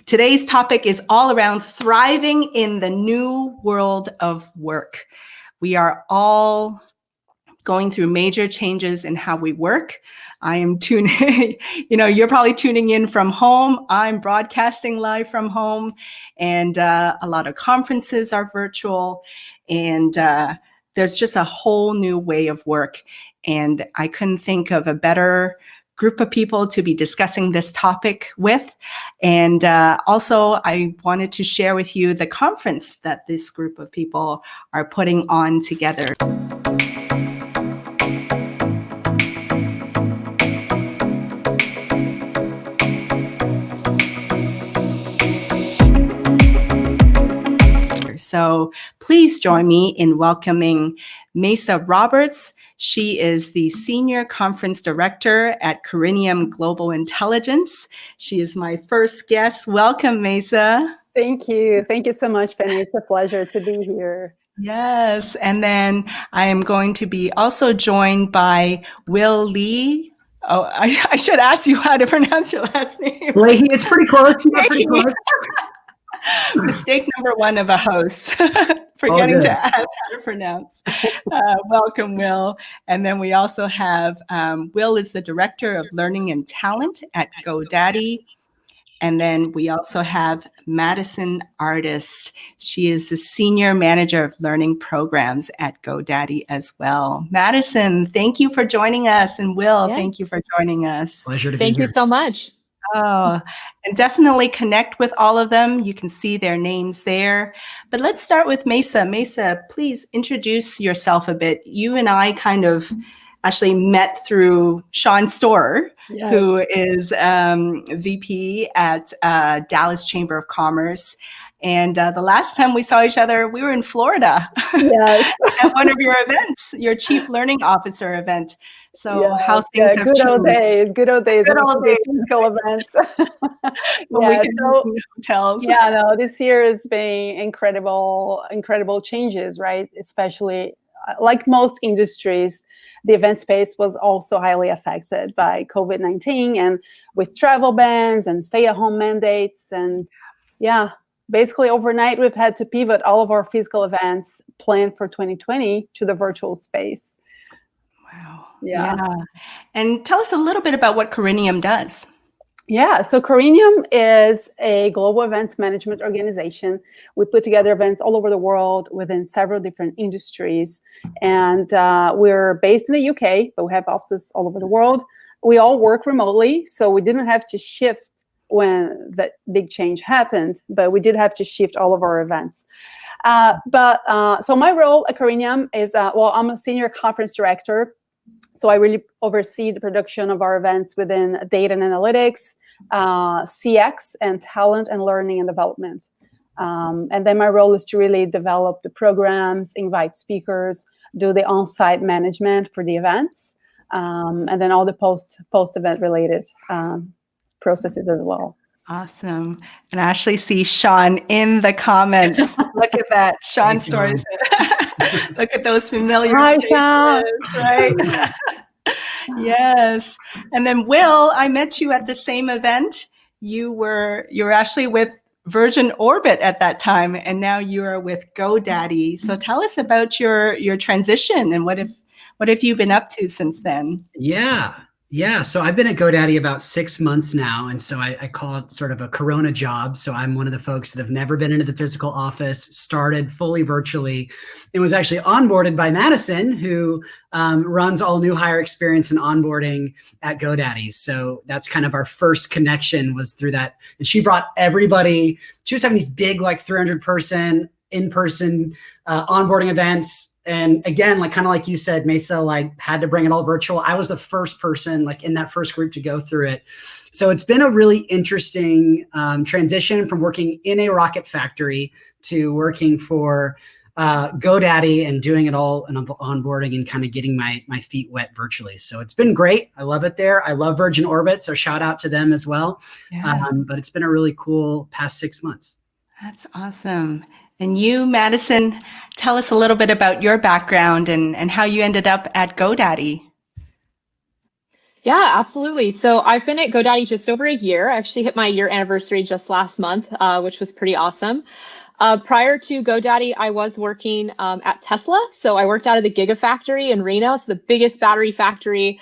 Today's topic is all around thriving in the new world of work. We are all going through major changes in how we work. I am tuning, you're probably tuning in from home. I'm broadcasting live from home, and a lot of conferences are virtual, and there's just a whole new way of work. And I couldn't think of a better group of people to be discussing this topic with. And also, I wanted to share with you the conference that this group of people are putting on together. So please join me in welcoming Maisa Roberts. She is the Senior Conference Director at Corinium Global Intelligence. She is my first guest. Welcome, Maisa. Thank you. Thank you so much, Penny. It's a pleasure to be here. Yes. And then I am going to be also joined by Will Leahy. Oh, I should ask you how to pronounce your last name. Leahy, it's pretty close. You're pretty close. Mistake number one of a host, forgetting to ask how to pronounce. Welcome, Will. And then we also have, Will is the Director of Learning and Talent at GoDaddy. And then we also have Madison Artist. She is the Senior Manager of Learning Programs at GoDaddy as well. Madison, thank you for joining us. And Will, Thank you for joining us. Pleasure to be here. Thank you so much. Oh, and definitely connect with all of them. You can see their names there. But let's start with Maisa. Maisa, please introduce yourself a bit. You and I kind of actually met through Sean Storer, who is VP at Dallas Chamber of Commerce. And the last time we saw each other, we were in Florida at one of your events, your Chief Learning Officer event. So how things have changed. Good old days. Physical events. Hotels. This year has been incredible changes, right? Especially like most industries, the event space was also highly affected by COVID-19 and with travel bans and stay-at-home mandates. And basically overnight, we've had to pivot all of our physical events planned for 2020 to the virtual space. Wow. Yeah. And tell us a little bit about what Corinium does. So Corinium is a global events management organization. We put together events all over the world within several different industries. And we're based in the UK, but we have offices all over the world. We all work remotely, so we didn't have to shift when that big change happened, but we did have to shift all of our events. So my role at Corinium is, I'm a senior conference director. So I really oversee the production of our events within data and analytics, CX, and talent and learning and development. And then my role is to really develop the programs, invite speakers, do the on-site management for the events, and then all the post-event related processes as well. Awesome. And I actually see Sean in the comments. Look at that. Sean Stories. Look at those familiar faces, right? Yes. And then Will, I met you at the same event. You were actually with Virgin Orbit at that time, and now you are with GoDaddy. So tell us about your transition and what have you been up to since then? Yeah. So I've been at GoDaddy about 6 months now. And so I call it sort of a Corona job. So I'm one of the folks that have never been into the physical office, started fully virtually, and was actually onboarded by Madison, who runs all new hire experience and onboarding at GoDaddy. So that's kind of our first connection was through that. And she brought everybody. She was having these big, like 300-person in-person onboarding events. And again, kind of like you said, Maisa, had to bring it all virtual. I was the first person in that first group to go through it. So it's been a really interesting transition from working in a rocket factory to working for GoDaddy and doing it all and onboarding and kind of getting my feet wet virtually. So it's been great. I love it there. I love Virgin Orbit. So shout out to them as well. But it's been a really cool past 6 months. That's awesome. And you, Madison, tell us a little bit about your background and how you ended up at GoDaddy. Yeah, absolutely. So I've been at GoDaddy just over a year. I actually hit my year anniversary just last month, which was pretty awesome. Prior to GoDaddy, I was working at Tesla. So I worked out of the Gigafactory in Reno, so the biggest battery factory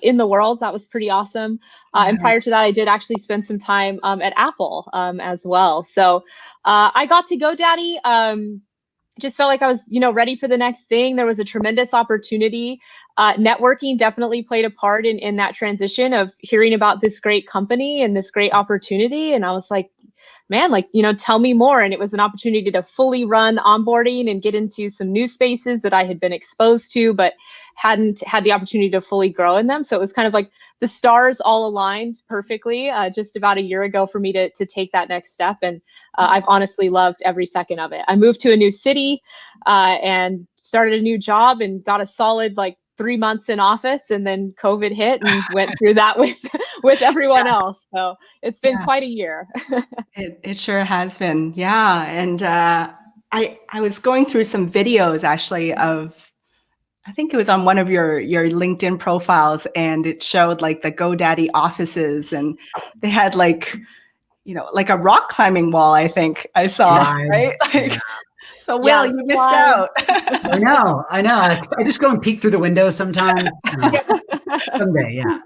in the world. That was pretty awesome. And prior to that, I did actually spend some time at Apple as well. So I got to GoDaddy. Just felt like I was, ready for the next thing. There was a tremendous opportunity. Networking definitely played a part in that transition of hearing about this great company and this great opportunity. And I was like, man, tell me more. And it was an opportunity to fully run onboarding and get into some new spaces that I had been exposed to, but hadn't had the opportunity to fully grow in them. So it was kind of like the stars all aligned perfectly just about a year ago for me to take that next step. And I've honestly loved every second of it. I moved to a new city and started a new job and got a solid 3 months in office, and then COVID hit and went through that with everyone else. So it's been quite a year. It sure has been. Yeah. And I was going through some videos actually of, I think it was on one of your LinkedIn profiles, and it showed the GoDaddy offices, and they had like a rock climbing wall, I think I saw, right? So Will, you missed out. I know. I just go and peek through the window sometimes. Someday, yeah.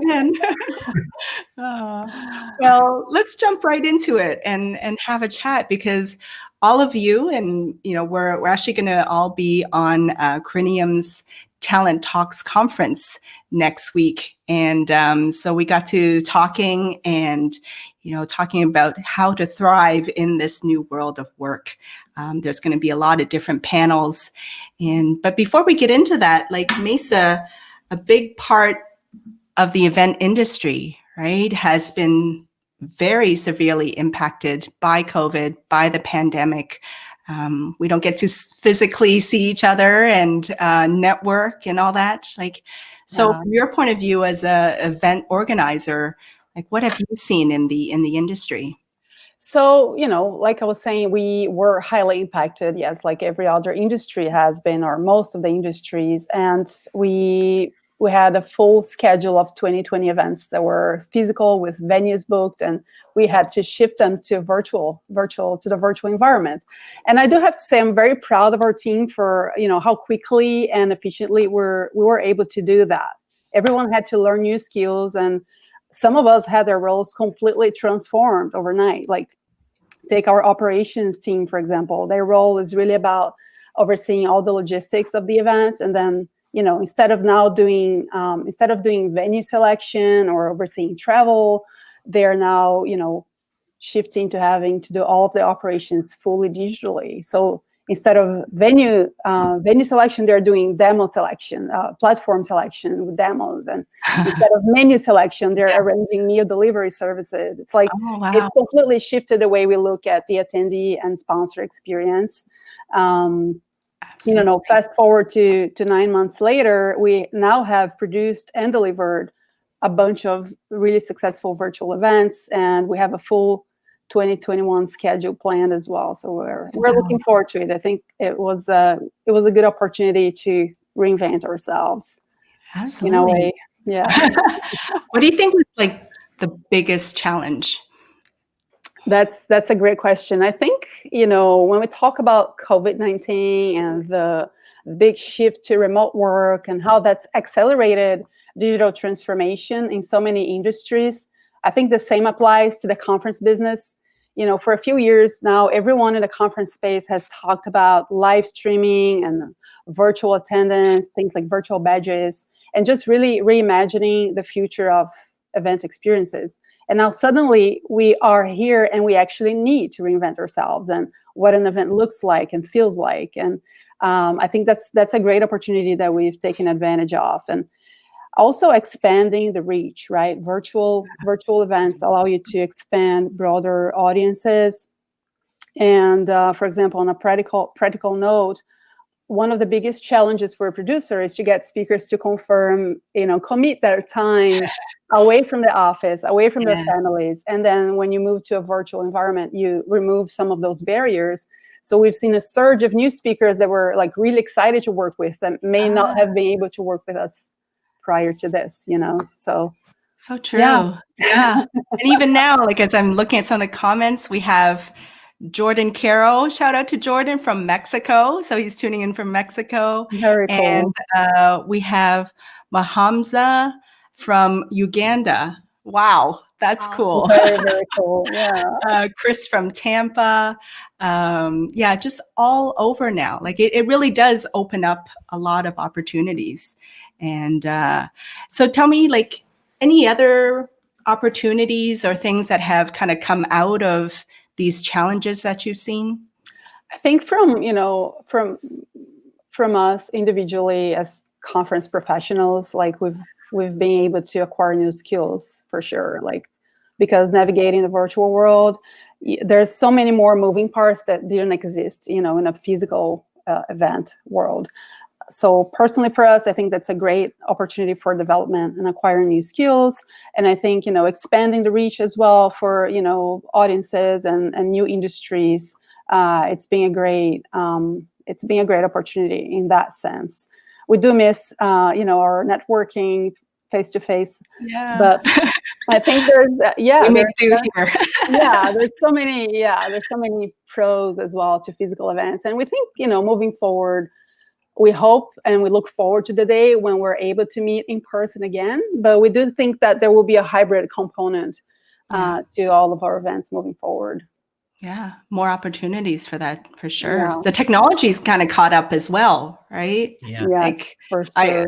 Well, let's jump right into it and have a chat, because all of you, and we're actually going to all be on Corinium's Talent Talks conference next week, and so we got to talking and talking about how to thrive in this new world of work. There's going to be a lot of different panels, but before we get into that, Maisa, a big part of the event industry, right, has been very severely impacted by COVID, by the pandemic. We don't get to physically see each other and network and all that. So from your point of view as a event organizer, what have you seen in the industry? So, like I was saying, we were highly impacted, yes, like every other industry has been, or most of the industries. And we had a full schedule of 2020 events that were physical with venues booked, and we had to shift them to virtual to the virtual environment. And I do have to say, I'm very proud of our team for, how quickly and efficiently we were able to do that. Everyone had to learn new skills, and some of us had their roles completely transformed overnight. Take our operations team, for example. Their role is really about overseeing all the logistics of the events, and then instead of doing venue selection or overseeing travel, they're now shifting to having to do all of the operations fully digitally. So instead of venue selection, they're doing demo selection, platform selection with demos, and instead of menu selection, they're arranging meal delivery services. It's It's completely shifted the way we look at the attendee and sponsor experience. Fast forward to 9 months later, we now have produced and delivered a bunch of really successful virtual events, and we have a full 2021 schedule planned as well. So we're looking forward to it. I think it was a good opportunity to reinvent ourselves. Absolutely. In a way. Yeah. What do you think was the biggest challenge? That's a great question. I think, when we talk about COVID-19 and the big shift to remote work and how that's accelerated digital transformation in so many industries, I think the same applies to the conference business. For a few years now, everyone in the conference space has talked about live streaming and virtual attendance, things like virtual badges, and just really reimagining the future of event experiences. And now suddenly we are here and we actually need to reinvent ourselves and what an event looks like and feels like. And I think that's a great opportunity that we've taken advantage of. And also expanding the reach, right? Virtual events allow you to expand broader audiences. And for example, on a practical note, one of the biggest challenges for a producer is to get speakers to commit their time away from the office, away from their families. And then when you move to a virtual environment, you remove some of those barriers. So we've seen a surge of new speakers that were really excited to work with that may not have been able to work with us prior to this, So So true. Yeah. And even now, like as I'm looking at some of the comments, we have Jordan Caro. Shout out to Jordan from Mexico. So he's tuning in from Mexico. Very cool. And we have Mahamza from Uganda. Wow, that's cool. Very, very cool. Yeah. Chris from Tampa. Yeah, just all over now. Like it really does open up a lot of opportunities. And so tell me, like, any other opportunities or things that have kind of come out of these challenges that you've seen? I think from us individually as conference professionals, like we've been able to acquire new skills for sure. Like, because navigating the virtual world, there's so many more moving parts that didn't exist, in a physical event world. So personally for us, I think that's a great opportunity for development and acquiring new skills. And I think, expanding the reach as well for, audiences and new industries. It's been a great opportunity in that sense. We do miss, our networking face-to-face. Yeah. But I think there's, we make do here. there's so many pros as well to physical events. And we think, moving forward, we hope and we look forward to the day when we're able to meet in person again. But we do think that there will be a hybrid component to all of our events moving forward. Yeah, more opportunities for that, for sure. Yeah. The technology's kind of caught up as well, right? Yeah. Yes, for sure.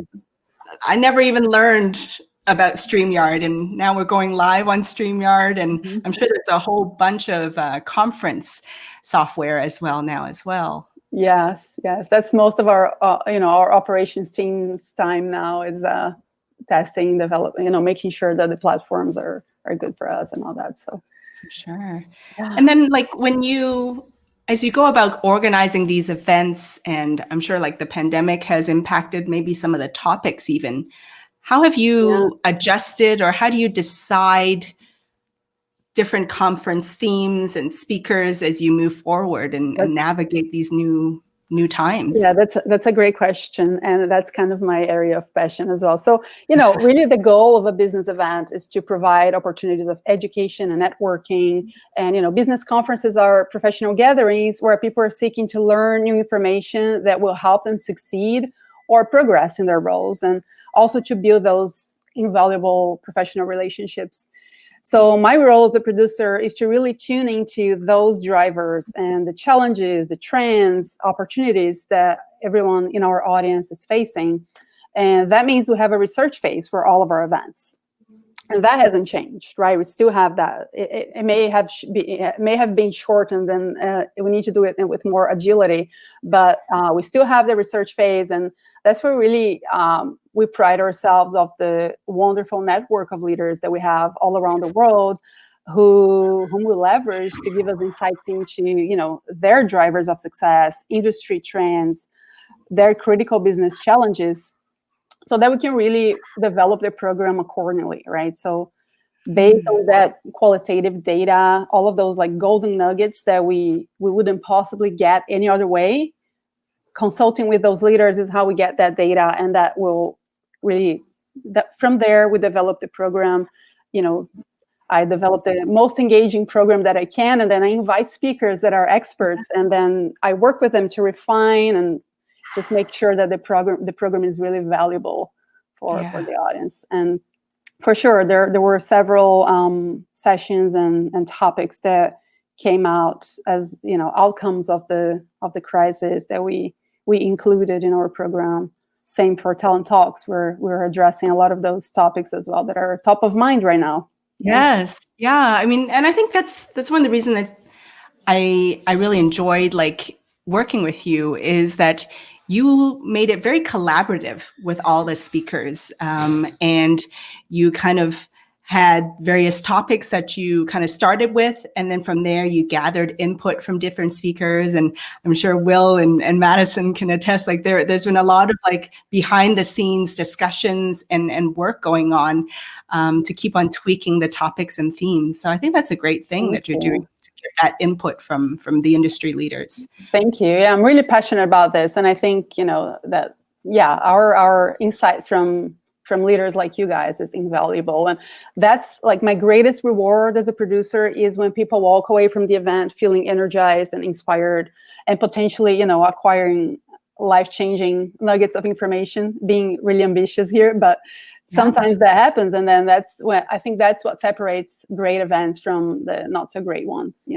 I never even learned about StreamYard, and now we're going live on StreamYard, and I'm sure there's a whole bunch of conference software as well now as well. Yes. That's most of our, our operations team's time now is testing, developing, making sure that the platforms are good for us and all that. So, for sure. Yeah. And then, like, as you go about organizing these events, and I'm sure like the pandemic has impacted maybe some of the topics even, how have you adjusted, or how do you decide different conference themes and speakers as you move forward and navigate these new times? Yeah, that's a great question. And that's kind of my area of passion as well. So, really the goal of a business event is to provide opportunities of education and networking. And, business conferences are professional gatherings where people are seeking to learn new information that will help them succeed or progress in their roles, and also to build those invaluable professional relationships. So my role as a producer is to really tune into those drivers and the challenges, the trends, opportunities that everyone in our audience is facing. And that means we have a research phase for all of our events. And that hasn't changed, right? We still have that. It may have been shortened, and we need to do it with more agility. But we still have the research phase, and that's where really we pride ourselves of the wonderful network of leaders that we have all around the world, whom we leverage to give us insights into, their drivers of success, industry trends, their critical business challenges, so that we can really develop the program accordingly, right? So based on that qualitative data, all of those like golden nuggets that we wouldn't possibly get any other way, consulting with those leaders is how we get that data, and that will really, from there we develop the program. I develop the most engaging program that I can, and then I invite speakers that are experts, and then I work with them to refine and just make sure that the program is really valuable for the audience. And for sure, there were several sessions and topics that came out as outcomes of the crisis that we included in our program. Same for Talent Talks, where we're addressing a lot of those topics as well that are top of mind right now. Yes, yeah. I mean, and I think that's one of the reasons that I really enjoyed like working with you, is that you made it very collaborative with all the speakers, and you kind of had various topics that you kind of started with, and then from there you gathered input from different speakers. And I'm sure Will and Madison can attest, like there's been a lot of like behind the scenes discussions and work going on to keep on tweaking the topics and themes. So I think that's a great thing that you're doing, to get that input from the industry leaders. Thank you. Yeah, I'm really passionate about this, and I think that our insight from from leaders like you guys is invaluable. And that's like my greatest reward as a producer, is when people walk away from the event feeling energized and inspired, and potentially, acquiring life-changing nuggets of information, being really ambitious here, but sometimes that happens. And then that's what separates great events from the not so great ones,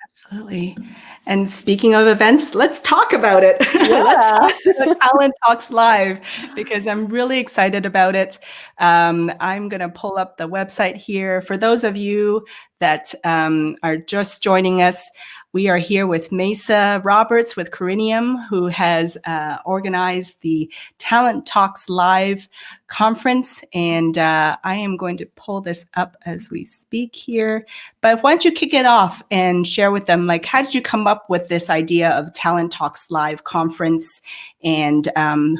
Absolutely. And speaking of events, let's talk about it. Yeah. Let's talk about Talent Talks Live, because I'm really excited about it. I'm going to pull up the website here. For those of you that are just joining us, we are here with Maisa Roberts with Corinium, who has organized the Talent Talks Live conference. And I am going to pull this up as we speak here. But why don't you kick it off and share with them, like, how did you come up with this idea of Talent Talks Live conference, and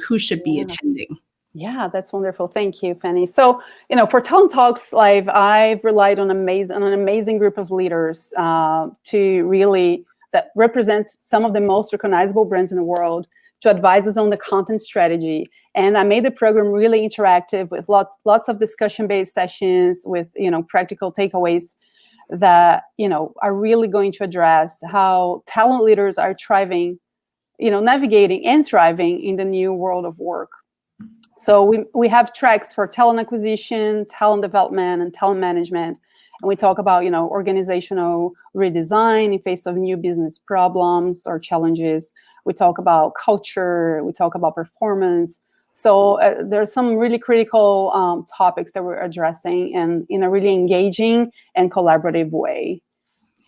who should be attending? Yeah, that's wonderful. Thank you, Fanny. So, for Talent Talks Live, I've relied on an amazing group of leaders that represent some of the most recognizable brands in the world, to advise us on the content strategy. And I made the program really interactive, with lots of discussion-based sessions with, practical takeaways that, are really going to address how talent leaders are thriving, navigating and thriving in the new world of work. So we have tracks for talent acquisition, talent development, and talent management. And we talk about, organizational redesign in face of new business problems or challenges. We talk about culture. We talk about performance. So there's some really critical topics that we're addressing, and in a really engaging and collaborative way.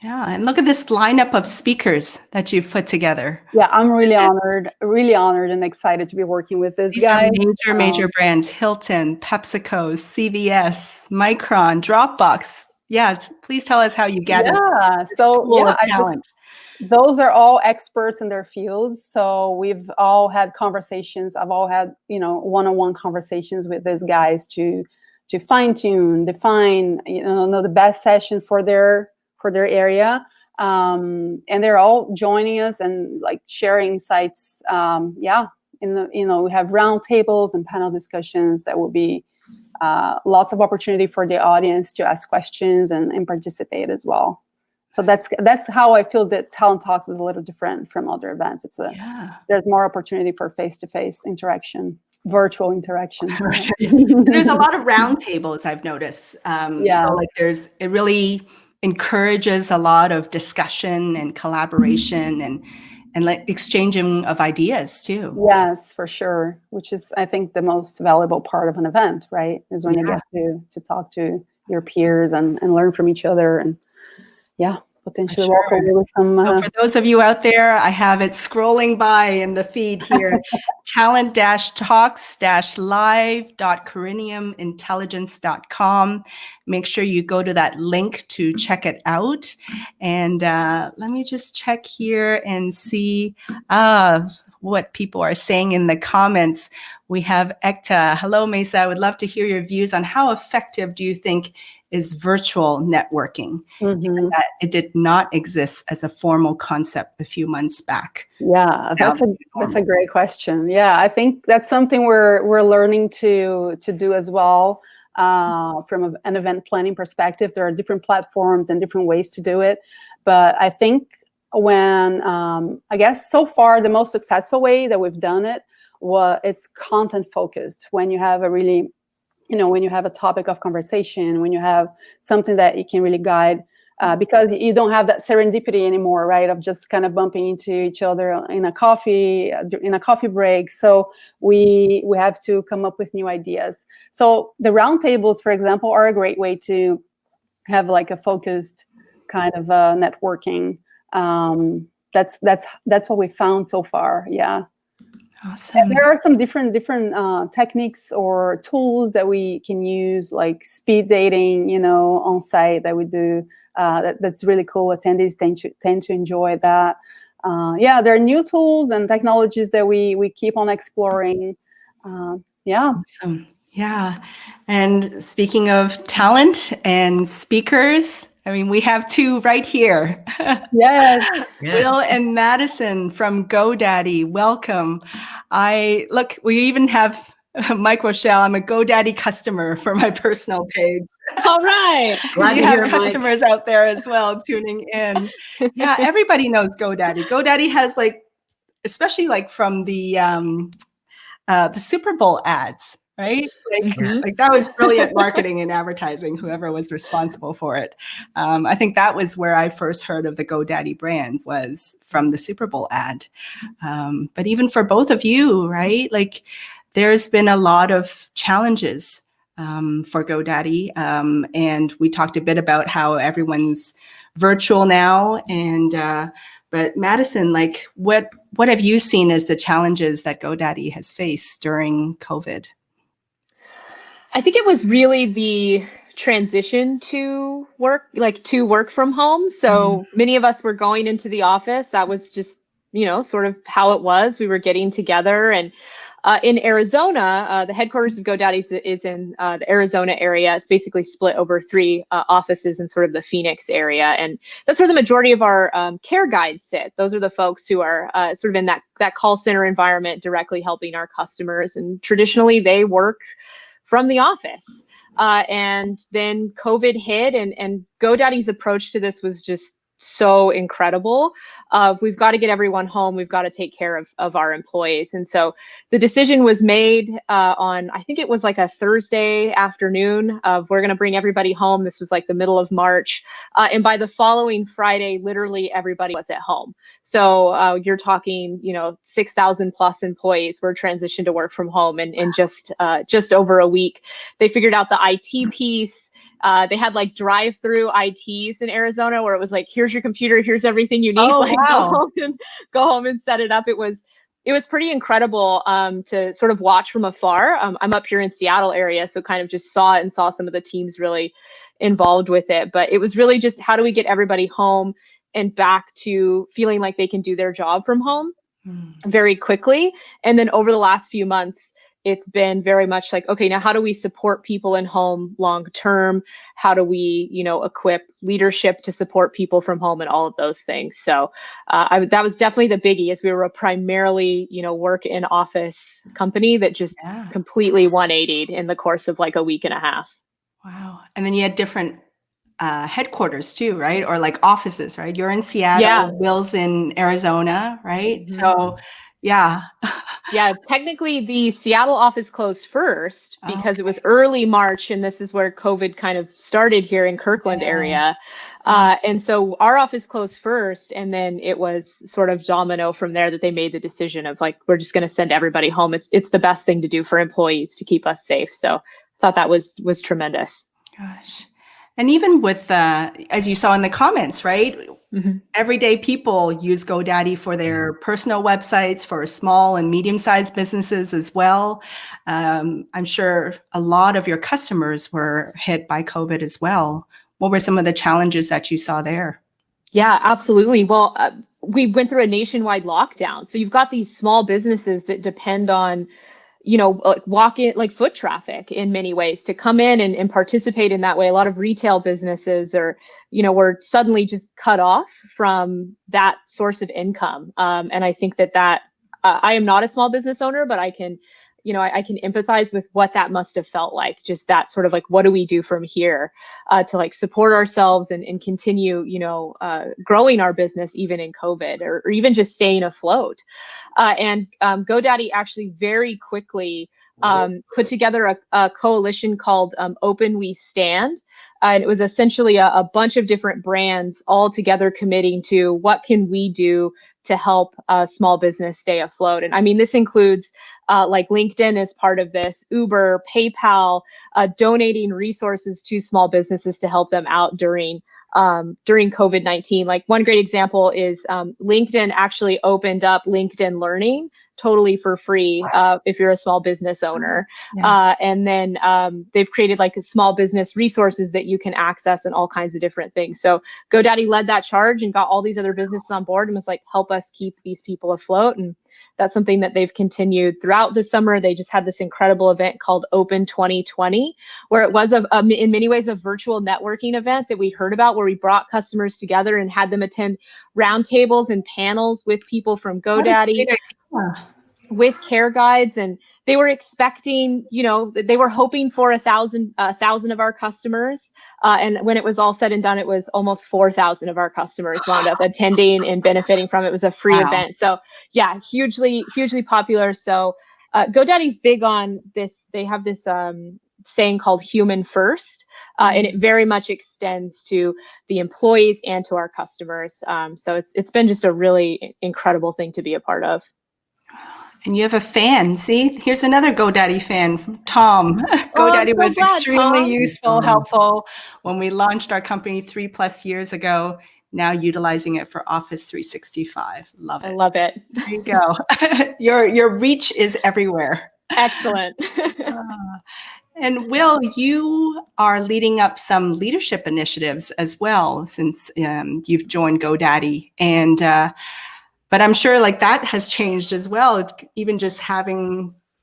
Yeah, and look at this lineup of speakers that you've put together. Yeah, I'm really honored and excited to be working with this guy. These are major brands: Hilton, PepsiCo, CVS, Micron, Dropbox. Yeah, please tell us how you gathered this pool of talent. Those are all experts in their fields. So we've all had conversations. I've all had, one-on-one conversations with these guys to fine-tune, define, the best session for their area. And they're all joining us and like sharing insights. We have round tables and panel discussions that will be lots of opportunity for the audience to ask questions and participate as well. So that's how I feel that Talent Talks is a little different from other events. There's more opportunity for face-to-face interaction, virtual interaction. There's a lot of round tables, I've noticed. So like it really encourages a lot of discussion and collaboration and like exchanging of ideas too. Yes, for sure. Which is, I think, the most valuable part of an event, right? Is when you get to talk to your peers and learn from each other, and potentially walk away with some. So for those of you out there, I have it scrolling by in the feed here. talent-talks-live.coriniumintelligence.com. Make sure you go to that link to check it out. And let me just check here and see what people are saying in the comments. We have Ekta. Hello, Maisa. I would love to hear your views on how effective do you think is virtual networking, given that it did not exist as a formal concept a few months back. Yeah, that's a great question. Yeah, I think that's something we're learning to do as well. From an event planning perspective, there are different platforms and different ways to do it. But I think when I guess so far the most successful way that we've done it it's content focused. When you have a really when you have a topic of conversation, when you have something that you can really guide, because you don't have that serendipity anymore, right? Of just kind of bumping into each other in a coffee break. So we have to come up with new ideas. So the roundtables, for example, are a great way to have like a focused kind of networking. That's what we found so far. Yeah. Awesome. And there are some different techniques or tools that we can use, like speed dating, on site that we do. That's really cool. Attendees tend to enjoy that. There are new tools and technologies that we keep on exploring. Awesome. Yeah. And speaking of talent and speakers, I mean, we have two right here. Yes. Will and Madison from GoDaddy. Welcome. We even have Mike Rochelle, I'm a GoDaddy customer for my personal page. All right. Glad You to have hear, Mike. customers out there as well tuning in. Yeah, everybody knows GoDaddy. GoDaddy has like, especially like from the Super Bowl ads, right? Mhm. Like that was brilliant marketing and advertising, whoever was responsible for it. I think that was where I first heard of the GoDaddy brand, was from the Super Bowl ad. But even for both of you, right? Like there's been a lot of challenges for GoDaddy. And we talked a bit about how everyone's virtual now. But Madison, like what have you seen as the challenges that GoDaddy has faced during COVID? I think it was really the transition to work from home. So many of us were going into the office. That was just, sort of how it was. We were getting together, and in Arizona, the headquarters of GoDaddy is in the Arizona area. It's basically split over 3 offices in sort of the Phoenix area. And that's where the majority of our care guides sit. Those are the folks who are sort of in that call center environment, directly helping our customers. And traditionally, they work from the office. And then COVID hit, and GoDaddy's approach to this was just so incredible. We've got to get everyone home. We've got to take care of our employees. And so the decision was made on, I think it was like a Thursday afternoon, of we're going to bring everybody home. This was like the middle of March. And by the following Friday, literally everybody was at home. So you're talking, 6,000 plus employees were transitioned to work from home in just over a week. They figured out the IT piece. They had like drive-through ITs in Arizona, where it was like, here's your computer, here's everything you need. Oh, like wow. go home and set it up. It was pretty incredible to sort of watch from afar. I'm up here in Seattle area, so kind of just saw it and saw some of the teams really involved with it. But it was really just, how do we get everybody home and back to feeling like they can do their job from home very quickly. And then over the last few months, it's been very much like, okay, now how do we support people in home long term? How do we, equip leadership to support people from home, and all of those things? So that was definitely the biggie, as we were a primarily, work in office company that just completely 180'd in the course of like a week and a half. Wow. And then you had different headquarters too, right? Or like offices, right? You're in Seattle, Will's in Arizona, right? So yeah. Yeah, technically the Seattle office closed first because it was early March, and this is where COVID kind of started here in Kirkland area. And so our office closed first, and then it was sort of domino from there that they made the decision of like, we're just going to send everybody home. It's the best thing to do for employees to keep us safe. So I thought that was tremendous. Gosh. And even with, as you saw in the comments, right? Everyday people use GoDaddy for their personal websites, for small and medium-sized businesses as well. I'm sure a lot of your customers were hit by COVID as well. What were some of the challenges that you saw there? Yeah, absolutely. Well, we went through a nationwide lockdown. So you've got these small businesses that depend on walk-in, like foot traffic in many ways, to come in and participate in that way. A lot of retail businesses were suddenly just cut off from that source of income. And I think that I am not a small business owner, but I can empathize with what that must have felt like. Just that sort of like, what do we do from here to like support ourselves and continue, growing our business even in COVID, or even just staying afloat. And GoDaddy actually very quickly put together a coalition called Open We Stand. And it was essentially a bunch of different brands all together committing to what can we do to help small business stay afloat. And I mean, this includes like LinkedIn is part of this, Uber, PayPal, donating resources to small businesses to help them out during COVID-19. Like one great example is LinkedIn actually opened up LinkedIn Learning totally for free if you're a small business owner. And then they've created like a small business resources that you can access and all kinds of different things. So GoDaddy led that charge and got all these other businesses on board and was like, help us keep these people afloat. And that's something that they've continued throughout the summer. They just had this incredible event called Open 2020, where it was in many ways a virtual networking event that we heard about, where we brought customers together and had them attend roundtables and panels with people from GoDaddy, with care guides. And they were expecting, they were hoping for a thousand of our customers. And when it was all said and done, it was almost 4,000 of our customers wound up attending and benefiting from it. It was a free event. So yeah, hugely, hugely popular. So GoDaddy's big on this. They have this saying called human first. And it very much extends to the employees and to our customers. So it's been just a really incredible thing to be a part of. And you have a fan. See, here's another GoDaddy fan, Tom. GoDaddy was extremely useful, helpful when we launched our company 3+ years ago. Now utilizing it for Office 365. Love it. I love it. There you go. Your reach is everywhere. Excellent. And Will, you are leading up some leadership initiatives as well since you've joined GoDaddy. And but I'm sure like that has changed as well, even just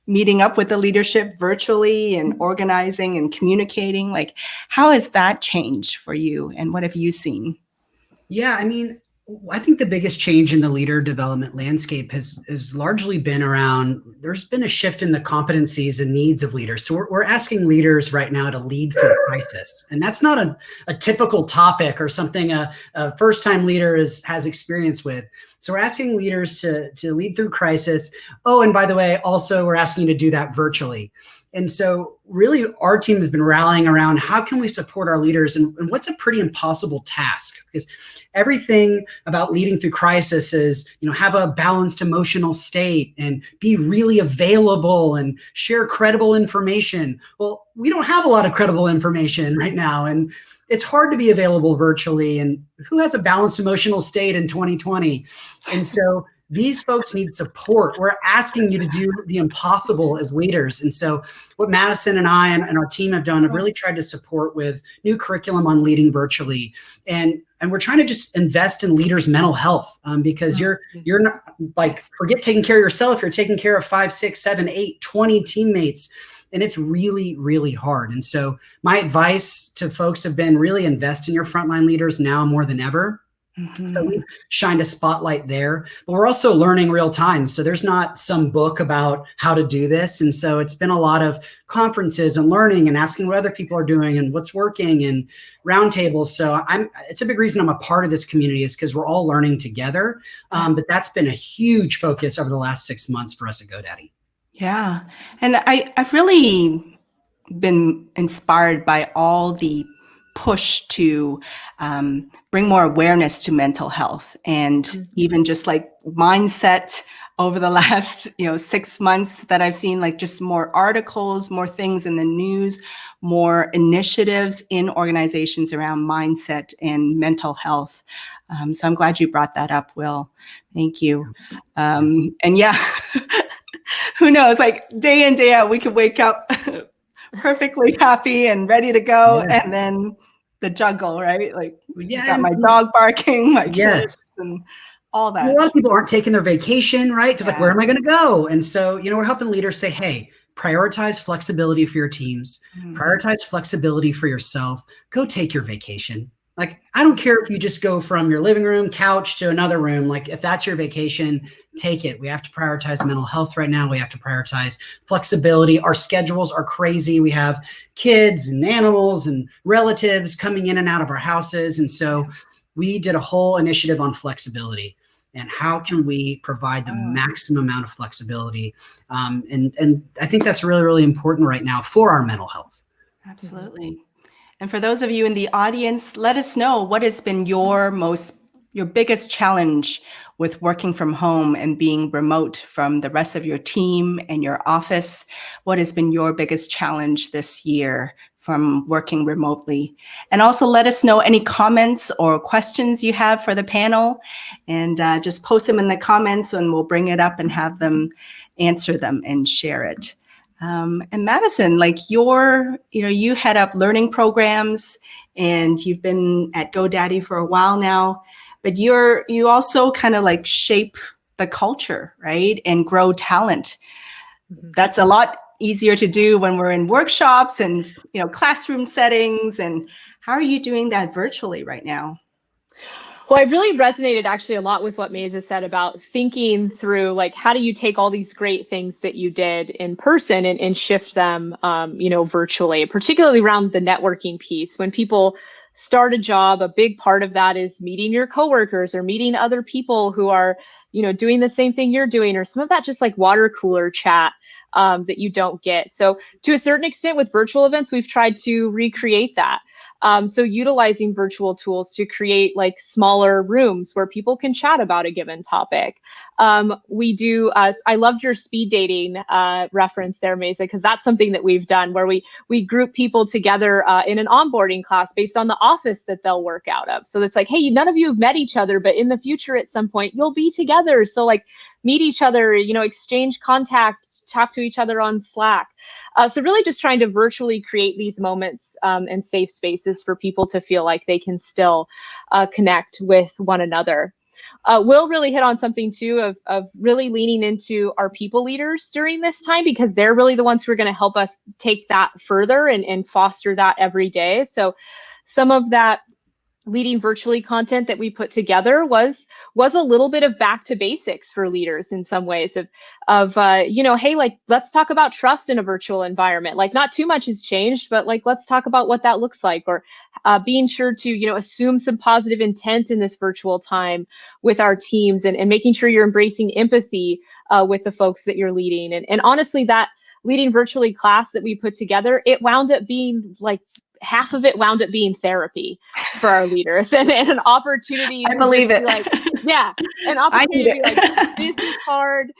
meeting up with the leadership virtually and organizing and communicating. Like, how has that changed for you and what have you seen? Yeah, I mean, I think the biggest change in the leader development landscape has largely been around, there's been a shift in the competencies and needs of leaders. So we're asking leaders right now to lead through crisis. And that's not a typical topic or something a first-time leader has experience with. So we're asking leaders to lead through crisis. Oh, and by the way, also we're asking you to do that virtually. And so really our team has been rallying around how can we support our leaders and what's a pretty impossible task? Because everything about leading through crisis is, have a balanced emotional state and be really available and share credible information. Well, we don't have a lot of credible information right now. And it's hard to be available virtually. And who has a balanced emotional state in 2020? And so these folks need support. We're asking you to do the impossible as leaders. And so what Madison and I and our team have done have really tried to support with new curriculum on leading virtually. And we're trying to just invest in leaders' mental health because you're not like, forget taking care of yourself. You're taking care of 5, 6, 7, 8, 20 teammates. And it's really, really hard. And so my advice to folks have been really invest in your frontline leaders now more than ever. So we've shined a spotlight there, but we're also learning real time. So there's not some book about how to do this. And so it's been a lot of conferences and learning and asking what other people are doing and what's working and roundtables. So it's a big reason I'm a part of this community is because we're all learning together. But that's been a huge focus over the last 6 months for us at GoDaddy. Yeah. And I've really been inspired by all the push to bring more awareness to mental health and even just like mindset over the last 6 months that I've seen, like just more articles, more things in the news, more initiatives in organizations around mindset and mental health. So I'm glad you brought that up, Will. Thank you. And yeah, who knows, like day in, day out, we could wake up perfectly happy and ready to go. Yeah. And then the juggle, right? Like, got my dog barking, my kids, and all that. A lot of people aren't taking their vacation, right? Because like, where am I going to go? And so, we're helping leaders say, hey, prioritize flexibility for your teams, prioritize flexibility for yourself. Go take your vacation. Like, I don't care if you just go from your living room couch to another room. Like, if that's your vacation, take it. We have to prioritize mental health right now. We have to prioritize flexibility. Our schedules are crazy. We have kids and animals and relatives coming in and out of our houses. And so we did a whole initiative on flexibility and how can we provide the maximum amount of flexibility. And I think that's really, really important right now for our mental health. Absolutely. And for those of you in the audience, let us know what has been your biggest challenge with working from home and being remote from the rest of your team and your office. What has been your biggest challenge this year from working remotely? And also let us know any comments or questions you have for the panel, and just post them in the comments and we'll bring it up and have them answer them and share it. And Madison, like you head up learning programs and you've been at GoDaddy for a while now, but you also kind of like shape the culture, right? And grow talent. That's a lot easier to do when we're in workshops and, classroom settings. And how are you doing that virtually right now? Well, I really resonated actually a lot with what Maisa said about thinking through, like, how do you take all these great things that you did in person and shift them, virtually, particularly around the networking piece. When people start a job, a big part of that is meeting your coworkers or meeting other people who are, doing the same thing you're doing, or some of that just like water cooler chat that you don't get. So to a certain extent with virtual events, we've tried to recreate that. So utilizing virtual tools to create like smaller rooms where people can chat about a given topic. We do, I loved your speed dating reference there, Maisa, because that's something that we've done where we group people together in an onboarding class based on the office that they'll work out of. So it's like, hey, none of you have met each other, but in the future at some point you'll be together. So like meet each other, exchange contact, talk to each other on Slack. So really just trying to virtually create these moments and safe spaces for people to feel like they can still connect with one another. Will really hit on something too of really leaning into our people leaders during this time, because they're really the ones who are going to help us take that further and foster that every day. So some of that leading virtually content that we put together was a little bit of back to basics for leaders in some ways of hey, like, let's talk about trust in a virtual environment. Like, not too much has changed, but like, let's talk about what that looks like, or being sure to, assume some positive intent in this virtual time with our teams, and making sure you're embracing empathy with the folks that you're leading. And honestly, that leading virtually class that we put together, it wound up being like, half of it wound up being therapy for our leaders, and an opportunity to believe it. be like, yeah, an opportunity to be like, this is hard,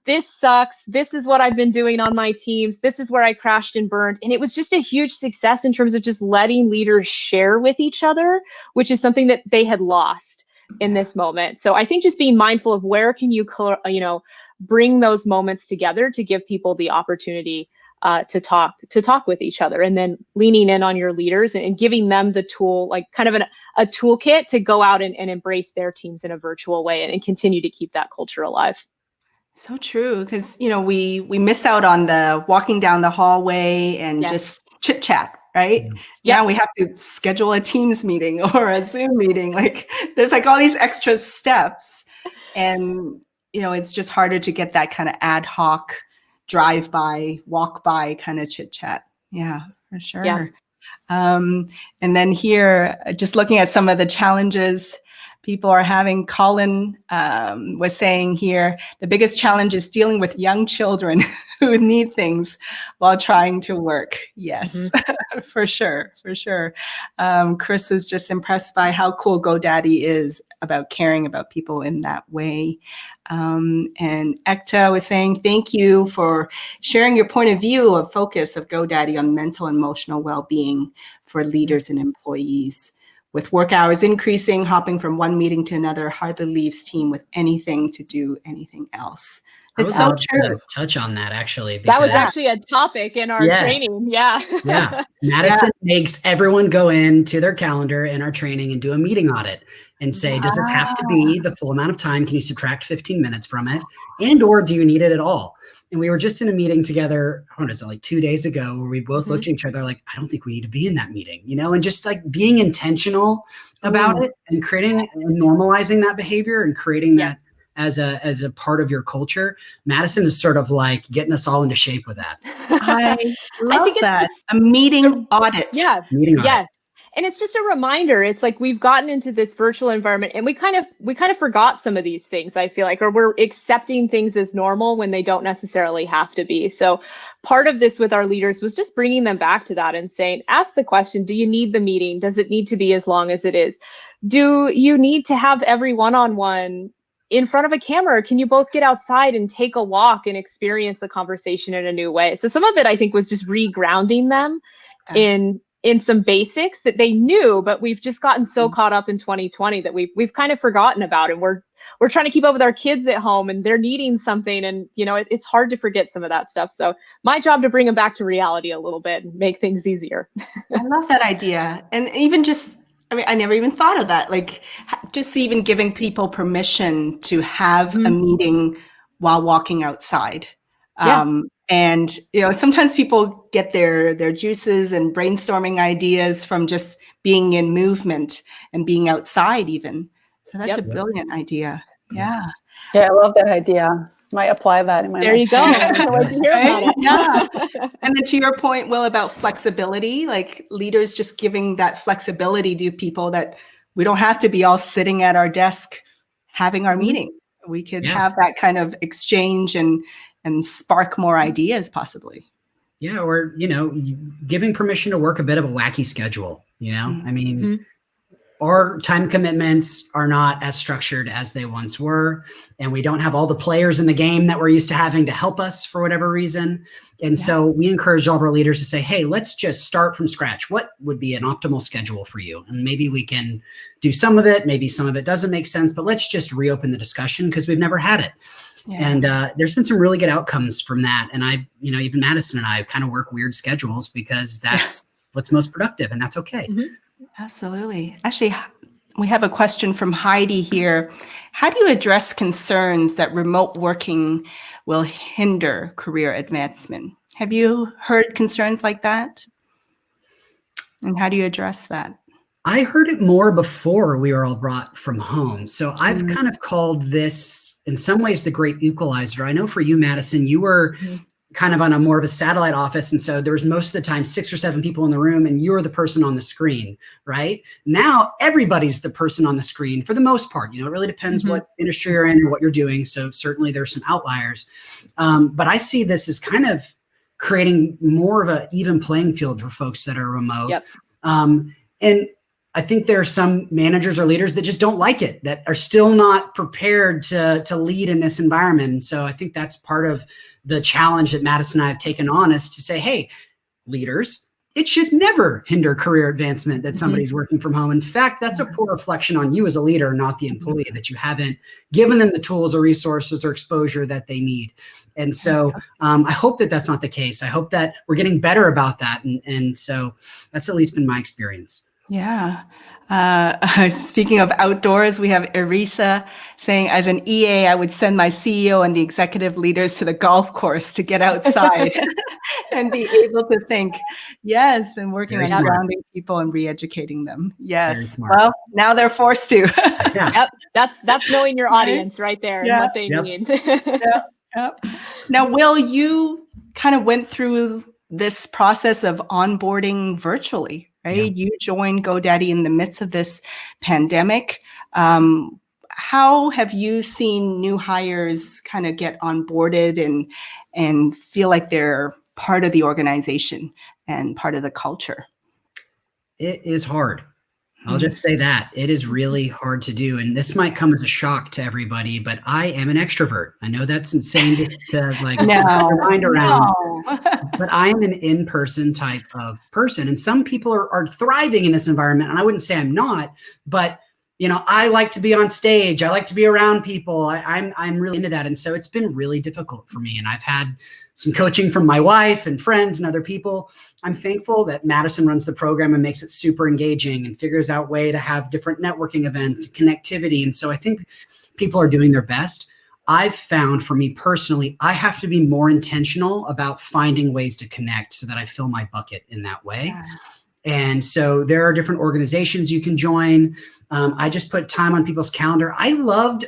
this sucks, this is what I've been doing on my teams, this is where I crashed and burned. And it was just a huge success in terms of just letting leaders share with each other, which is something that they had lost in this moment. So I think just being mindful of where can you, bring those moments together to give people the opportunity to talk with each other, and then leaning in on your leaders and giving them the tool, like kind of a toolkit to go out and embrace their teams in a virtual way, and continue to keep that culture alive. So true, because we miss out on the walking down the hallway and just chit chat, right? Yeah. Now we have to schedule a Teams meeting or a Zoom meeting. Like, there's like all these extra steps, and it's just harder to get that kind of ad hoc drive by, walk by kind of chit chat. Yeah, for sure. Yeah. And then here, just looking at some of the challenges people are having, Colin was saying here, the biggest challenge is dealing with young children who need things while trying to work. Yes, for sure. Chris was just impressed by how cool GoDaddy is about caring about people in that way. And Ekta was saying, thank you for sharing your point of view of focus of GoDaddy on mental and emotional well-being for leaders and employees. With work hours increasing, hopping from one meeting to another hardly leaves team with anything to do anything else. It's so true. Touch on that, actually. That was actually a topic in our training. Yeah. Yeah. Madison makes everyone go into their calendar in our training and do a meeting audit and say, does this have to be the full amount of time? Can you subtract 15 minutes from it? And or do you need it at all? And we were just in a meeting together, what is it, like 2 days ago, where we both looked at each other like, I don't think we need to be in that meeting, and just like being intentional about it and creating and normalizing that behavior and creating that as a part of your culture. Madison is sort of like getting us all into shape with that. I think that. A meeting audit. Yeah. Meeting audit. Yes. And it's just a reminder. It's like we've gotten into this virtual environment and we kind of forgot some of these things, I feel like, or we're accepting things as normal when they don't necessarily have to be. So part of this with our leaders was just bringing them back to that and saying, ask the question, do you need the meeting? Does it need to be as long as it is? Do you need to have every one-on-one in front of a camera? Can you both get outside and take a walk and experience the conversation in a new way? So some of it, I think, was just regrounding them in some basics that they knew, but we've just gotten so caught up in 2020 that we've kind of forgotten about, and we're trying to keep up with our kids at home and they're needing something, and it's hard to forget some of that stuff. So my job to bring them back to reality a little bit and make things easier. I love that idea. And even just, I never even thought of that. Like, just even giving people permission to have a meeting while walking outside. And, sometimes people get their juices and brainstorming ideas from just being in movement and being outside even. So that's a Yep. brilliant idea. Yeah. Yeah, I love that idea. Might apply that in my There you next go. one. I can't wait to hear about it. Yeah. And then to your point, Will, about flexibility, like leaders just giving that flexibility to people that we don't have to be all sitting at our desk having our meeting. We could have that kind of exchange and spark more ideas possibly. Yeah, or, giving permission to work a bit of a wacky schedule, I mean, our time commitments are not as structured as they once were, and we don't have all the players in the game that we're used to having to help us for whatever reason. And so we encourage all of our leaders to say, hey, let's just start from scratch. What would be an optimal schedule for you? And maybe we can do some of it. Maybe some of it doesn't make sense, but let's just reopen the discussion because we've never had it. Yeah. And there's been some really good outcomes from that. And even Madison and I kind of work weird schedules because that's what's most productive, and that's okay. Absolutely. Actually, we have a question from Heidi here. How do you address concerns that remote working will hinder career advancement? Have you heard concerns like that? And how do you address that? I heard it more before we were all brought from home. So I've kind of called this, in some ways, the great equalizer. I know for you, Madison, you were kind of on a more of a satellite office. And so there was most of the time 6 or 7 people in the room and you were the person on the screen, right? Now everybody's the person on the screen for the most part. It really depends what industry you're in or what you're doing. So certainly there's some outliers. But I see this as kind of creating more of an even playing field for folks that are remote. Yep. And I think there are some managers or leaders that just don't like it, that are still not prepared to lead in this environment. And so I think that's part of the challenge that Madison and I have taken on, is to say, hey, leaders, it should never hinder career advancement that somebody's working from home. In fact, that's a poor reflection on you as a leader, not the employee, that you haven't given them the tools or resources or exposure that they need. And so I hope that that's not the case. I hope that we're getting better about that. And so that's at least been my experience. Yeah. Speaking of outdoors, we have Erisa saying, as an EA, I would send my CEO and the executive leaders to the golf course to get outside and be able to think. Yes, been working Very on smart. grounding people and re-educating them. Very Yes. smart. Well, now they're forced to. Yeah. Yep. That's knowing your audience right there and what they need. Yep. Now, Will, you kind of went through this process of onboarding virtually, right? Yeah. You joined GoDaddy in the midst of this pandemic. How have you seen new hires kind of get onboarded and feel like they're part of the organization and part of the culture? It is hard. I'll just say that. It is really hard to do. And this might come as a shock to everybody, but I am an extrovert. I know that's insane to wrap your mind around, but I am an in-person type of person. And some people are thriving in this environment. And I wouldn't say I'm not, but I like to be on stage. I like to be around people. I'm really into that. And so it's been really difficult for me. And I've had some coaching from my wife and friends and other people. I'm thankful that Madison runs the program and makes it super engaging and figures out a way to have different networking events, connectivity. And so I think people are doing their best. I've found, for me personally, I have to be more intentional about finding ways to connect so that I fill my bucket in that way. Yeah. And so there are different organizations you can join. I just put time on people's calendar.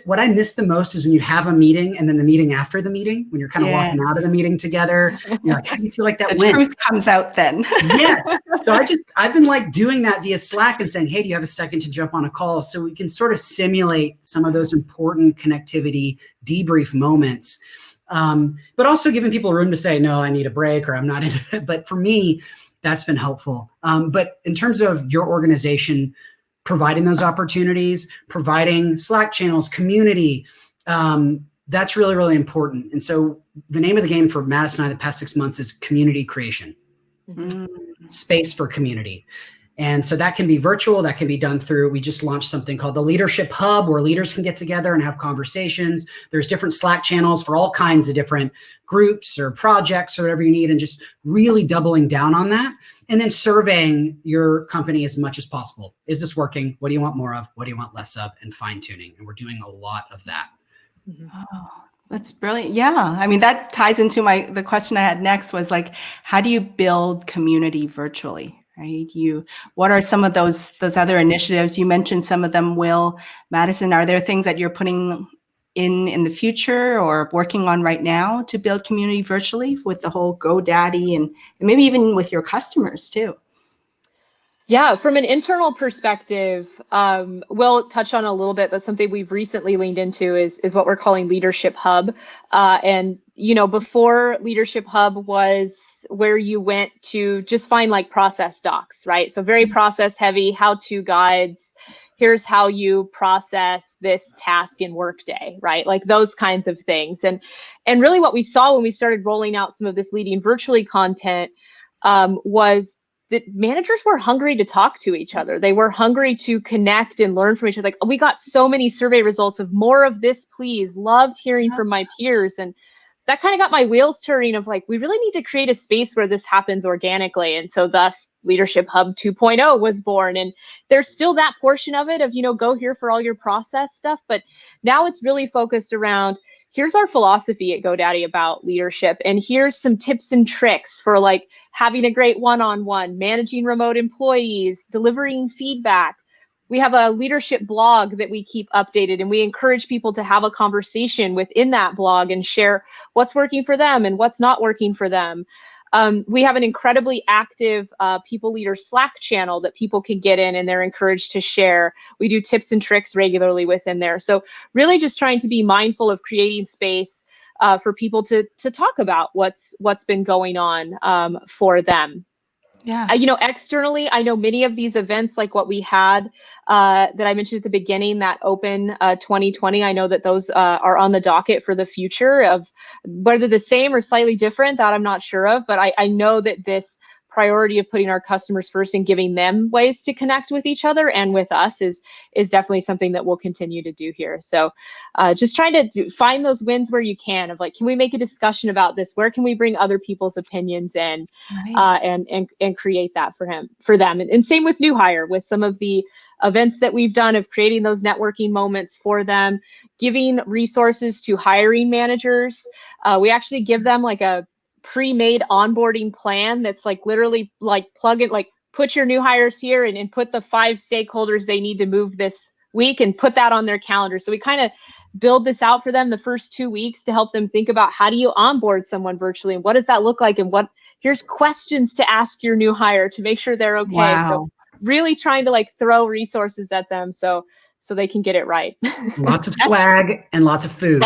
What I missed the most is when you have a meeting and then the meeting after the meeting, when you're kind of walking out of the meeting together. You're like, how do you feel like that went? The truth comes out then. Yes. So I've been doing that via Slack and saying, hey, do you have a second to jump on a call? So we can sort of simulate some of those important connectivity debrief moments. But also giving people room to say, no, I need a break or I'm not into it. But for me, that's been helpful. But in terms of your organization, providing those opportunities, providing Slack channels, community, that's really, really important. And so the name of the game for Madison and I the past 6 months is community creation, space for community. And so that can be virtual, that can be done through, we just launched something called the Leadership Hub where leaders can get together and have conversations. There's different Slack channels for all kinds of different groups or projects or whatever you need, and just really doubling down on that. And then surveying your company as much as possible. Is this working? What do you want more of? What do you want less of? And fine tuning. And we're doing a lot of that. Oh, that's brilliant. Yeah. I mean, that ties into the question I had next was how do you build community virtually? right? What are some of those other initiatives? You mentioned some of them, Will. Madison, are there things that you're putting in the future or working on right now to build community virtually with the whole GoDaddy and maybe even with your customers too? Yeah, from an internal perspective, we'll touch on a little bit, but something we've recently leaned into is what we're calling Leadership Hub. And, before Leadership Hub was where you went to just find like process docs, right? So very process heavy, how-to guides. Here's how you process this task in Workday, right? Like those kinds of things. And really what we saw when we started rolling out some of this leading virtually content was that managers were hungry to talk to each other. They were hungry to connect and learn from each other. Like, we got so many survey results of more of this, please. Loved hearing from my peers. And that kind of got my wheels turning of like, we really need to create a space where this happens organically. And so thus Leadership Hub 2.0 was born. And there's still that portion of it of, go here for all your process stuff. But now it's really focused around, here's our philosophy at GoDaddy about leadership. And here's some tips and tricks for like having a great one-on-one, managing remote employees, delivering feedback. We have a leadership blog that we keep updated, and we encourage people to have a conversation within that blog and share what's working for them and what's not working for them. We have an incredibly active People Leader Slack channel that people can get in, and they're encouraged to share. We do tips and tricks regularly within there. So really just trying to be mindful of creating space for people to talk about what's been going on for them. Yeah. Externally, I know many of these events, like what we had that I mentioned at the beginning, that Open 2020, I know that those are on the docket for the future. Of whether the same or slightly different, that I'm not sure of, but I know that this priority of putting our customers first and giving them ways to connect with each other and with us is definitely something that we'll continue to do here. So just trying to find those wins where you can, of like, can we make a discussion about this? Where can we bring other people's opinions in, and create that for them? And same with new hire, with some of the events that we've done of creating those networking moments for them, giving resources to hiring managers. We actually give them like a pre-made onboarding plan that's like literally like plug it, like put your new hires here and put the 5 stakeholders they need to move this week and put that on their calendar. So we kind of build this out for them the first 2 weeks to help them think about, how do you onboard someone virtually and what does that look like, and here's questions to ask your new hire to make sure they're okay. Wow. So really trying to like throw resources at them so they can get it right. Lots of swag and lots of food.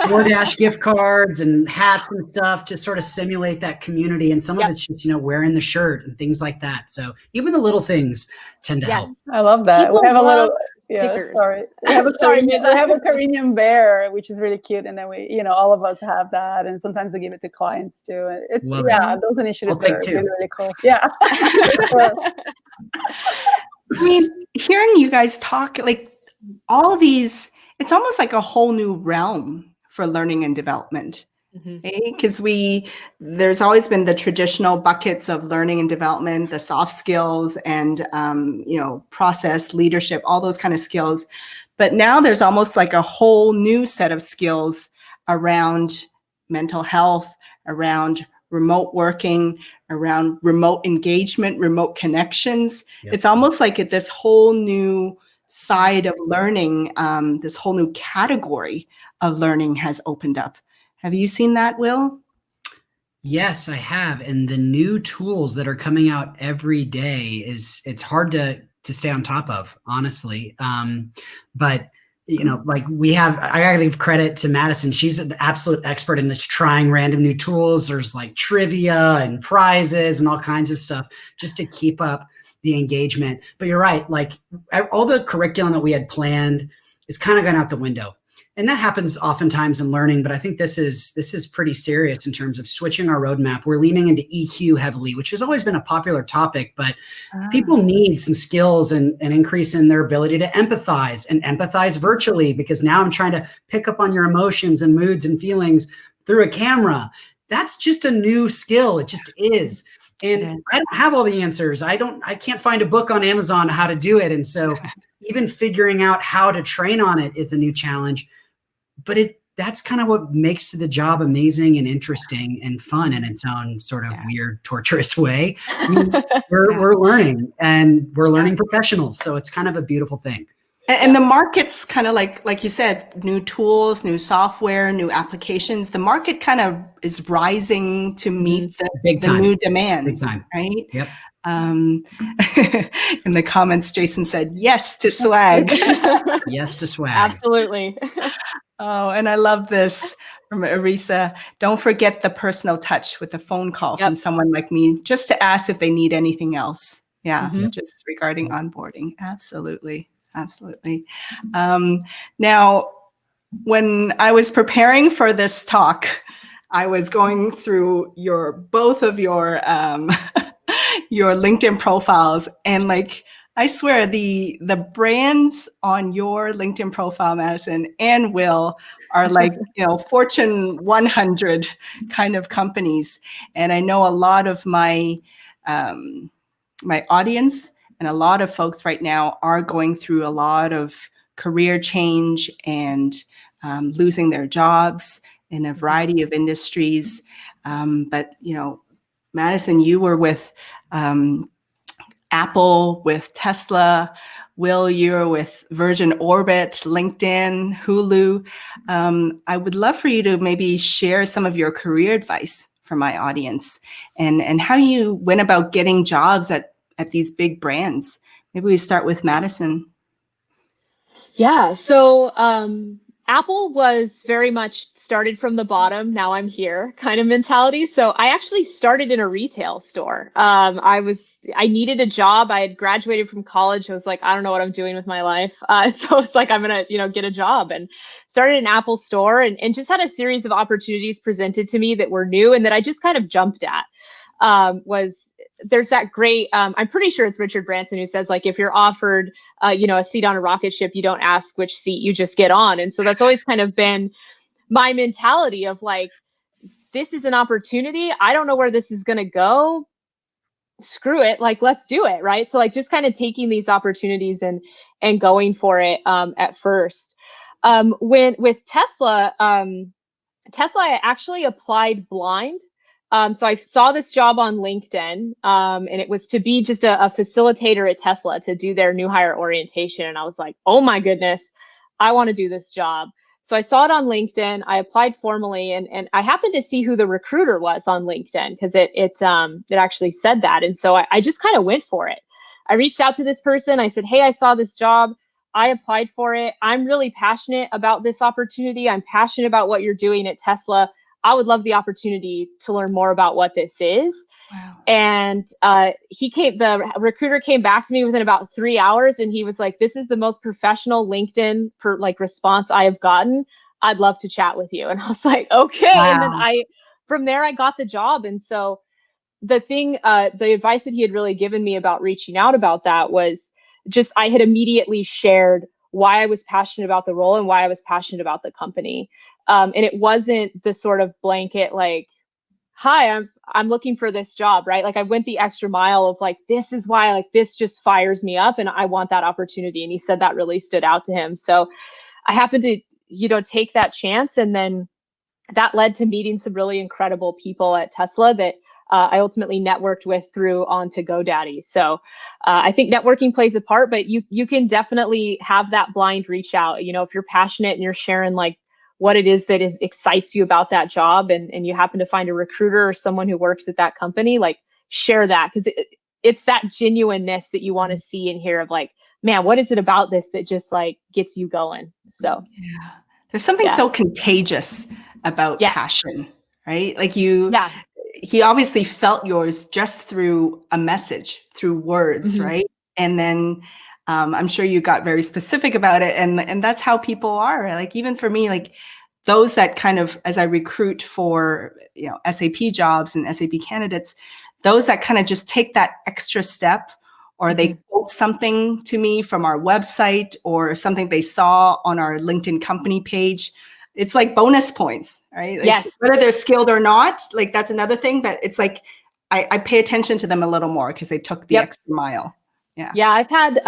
DoorDash gift cards and hats and stuff to sort of simulate that community. And some of it's just, wearing the shirt and things like that. So even the little things tend to help. I love that. People we have a little, stickers. sorry. We have a Carinian bear, which is really cute. And then we, all of us have that. And sometimes we give it to clients too. It's, those initiatives are really, really cool. Yeah. I mean, hearing you guys talk, like all these, it's almost like a whole new realm for learning and development, because there's always been the traditional buckets of learning and development, the soft skills and, process, leadership, all those kind of skills. But now there's almost like a whole new set of skills around mental health, around remote working, around remote engagement, remote connections. Yep. It's almost like this whole new side of learning, this whole new category of learning has opened up. Have you seen that, Will? Yes, I have. And the new tools that are coming out every day it's hard to stay on top of, honestly. But like I gotta give credit to Madison. She's an absolute expert in this, trying random new tools. There's like trivia and prizes and all kinds of stuff just to keep up the engagement. But you're right, like all the curriculum that we had planned is kind of gone out the window. And that happens oftentimes in learning, but I think this is pretty serious in terms of switching our roadmap. We're leaning into EQ heavily, which has always been a popular topic, but people need some skills and increase in their ability to empathize virtually, because now I'm trying to pick up on your emotions and moods and feelings through a camera. That's just a new skill. It just is. And I don't have all the answers. I can't find a book on Amazon how to do it. And so even figuring out how to train on it is a new challenge. But that's kind of what makes the job amazing and interesting and fun in its own sort of weird, torturous way. I mean, we're learning, and we're learning professionals. So it's kind of a beautiful thing. And the market's kind of like you said, new tools, new software, new applications. The market kind of is rising to meet the new demands, right? Yep. In the comments, Jason said, yes to swag. Yes to swag. Absolutely. Oh, and I love this from Arisa. Don't forget the personal touch with a phone call from someone like me, just to ask if they need anything else. Yeah, just regarding onboarding. Absolutely. Absolutely. Now, when I was preparing for this talk, I was going through both of your your LinkedIn profiles, and like, I swear the brands on your LinkedIn profile, Madison and Will, are like, Fortune 100 kind of companies. And I know a lot of my my audience and a lot of folks right now are going through a lot of career change and losing their jobs in a variety of industries. But, Madison, you were with Apple, with Tesla. Will, you're with Virgin Orbit, LinkedIn, Hulu. I would love for you to maybe share some of your career advice for my audience, and how you went about getting jobs at these big brands. Maybe we start with Madison. Yeah, so Apple was very much started from the bottom, now I'm here kind of mentality. So I actually started in a retail store. I needed a job. I had graduated from college. I was like, I don't know what I'm doing with my life. So it's like, I'm gonna, get a job, and started an Apple store, and just had a series of opportunities presented to me that were new and that I just kind of jumped at. There's that great, I'm pretty sure it's Richard Branson who says, like, if you're offered, a seat on a rocket ship, you don't ask which seat, you just get on. And so that's always kind of been my mentality of like, this is an opportunity. I don't know where this is going to go. Screw it. Like, let's do it. Right. So like, just kind of taking these opportunities and going for it at first. With Tesla, I actually applied blind. So I saw this job on LinkedIn, and it was to be just a facilitator at Tesla to do their new hire orientation. And I was like, oh my goodness, I want to do this job. So I saw it on LinkedIn. I applied formally, and I happened to see who the recruiter was on LinkedIn, because it actually said that. And so I just kind of went for it. I reached out to this person. I said, hey, I saw this job. I applied for it. I'm really passionate about this opportunity. I'm passionate about what you're doing at Tesla. I would love the opportunity to learn more about what this is. Wow. And the recruiter came back to me within about 3 hours, and he was like, this is the most professional LinkedIn response I have gotten. I'd love to chat with you. And I was like, okay. Wow. And then from there, I got the job. And so the advice that he had really given me about reaching out about that was just, I had immediately shared why I was passionate about the role and why I was passionate about the company. And it wasn't the sort of blanket, like, hi, I'm looking for this job, right? Like, I went the extra mile of like, this is why, like, this just fires me up and I want that opportunity. And he said that really stood out to him. So I happened to, take that chance. And then that led to meeting some really incredible people at Tesla that I ultimately networked with through onto GoDaddy. So I think networking plays a part, but you can definitely have that blind reach out. If you're passionate and you're sharing like what it is that excites you about that job, and you happen to find a recruiter or someone who works at that company, like, share that, because it's that genuineness that you want to see and hear of like, man, what is it about this that just like gets you going? So yeah, there's something so contagious about passion, right? Like he obviously felt yours just through a message, through words, right? And then I'm sure you got very specific about it, and that's how people are. Like, even for me, like, those that kind of, as I recruit for SAP jobs and SAP candidates, those that kind of just take that extra step, or they quote something to me from our website or something they saw on our LinkedIn company page, it's like bonus points, right? Like, yes. Whether they're skilled or not, like, that's another thing, but it's like I pay attention to them a little more because they took the extra mile. Yeah. Yeah, I've had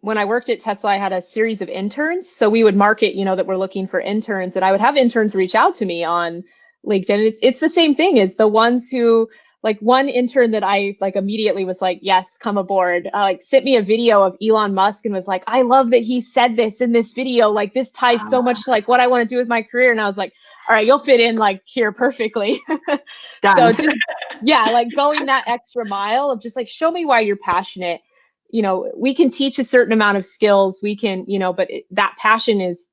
when I worked at Tesla, I had a series of interns. So we would market, that we're looking for interns, and I would have interns reach out to me on LinkedIn. It's the same thing as the ones who, like, one intern that I like immediately was like, yes, come aboard, like sent me a video of Elon Musk and was like, I love that he said this in this video. Like, this ties so much to like what I want to do with my career. And I was like, all right, you'll fit in like here perfectly. Done. So just, yeah, like going that extra mile of just like, show me why you're passionate. We can teach a certain amount of skills. We can, but that passion is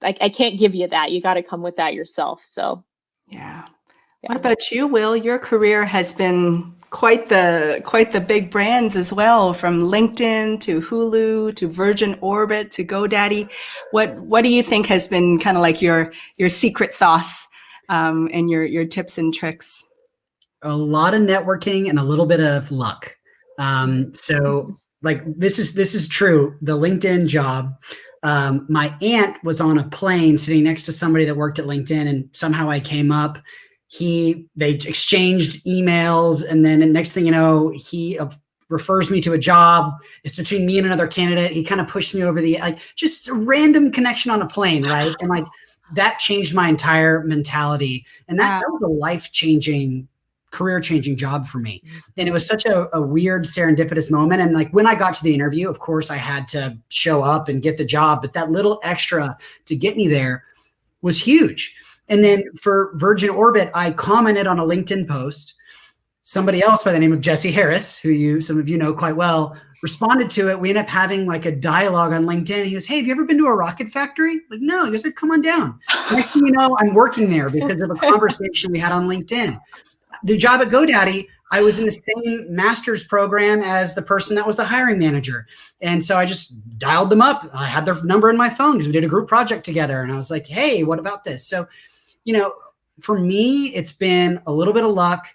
like, I can't give you that. You got to come with that yourself. So. Yeah. What about you, Will? Your career has been quite the big brands as well, from LinkedIn to Hulu to Virgin Orbit to GoDaddy. What do you think has been kind of like your secret sauce and your tips and tricks? A lot of networking and a little bit of luck. So like this is true. The LinkedIn job. My aunt was on a plane sitting next to somebody that worked at LinkedIn, and somehow I came up. They exchanged emails, and then the next thing you know, he refers me to a job. It's between me and another candidate. He kind of pushed me over just a random connection on a plane, right? And like that changed my entire mentality, and that was a life-changing, career-changing job for me. And it was such a weird serendipitous moment. And like when I got to the interview, of course I had to show up and get the job, but that little extra to get me there was huge. And then for Virgin Orbit, I commented on a LinkedIn post. Somebody else by the name of Jesse Harris, who some of you know quite well, responded to it. We ended up having like a dialogue on LinkedIn. He goes, hey, have you ever been to a rocket factory? Like, no. He goes, come on down. Next thing you know, I'm working there because of a conversation we had on LinkedIn. The job at GoDaddy, I was in the same master's program as the person that was the hiring manager. And so I just dialed them up. I had their number in my phone because we did a group project together. And I was like, hey, what about this? So, for me, it's been a little bit of luck,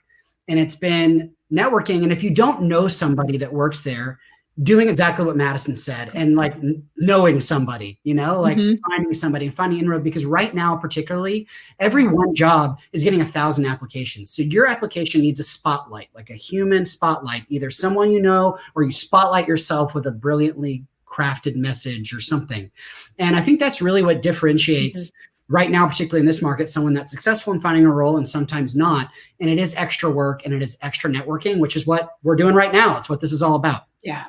and it's been networking. And if you don't know somebody that works there, doing exactly what Madison said, and like knowing somebody, finding somebody and finding inroad, because right now, particularly, every one job is getting 1,000 applications. So your application needs a spotlight, like a human spotlight, either someone you know, or you spotlight yourself with a brilliantly crafted message or something. And I think that's really what differentiates right now, particularly in this market, someone that's successful in finding a role and sometimes not. And it is extra work and it is extra networking, which is what we're doing right now. It's what this is all about. Yeah.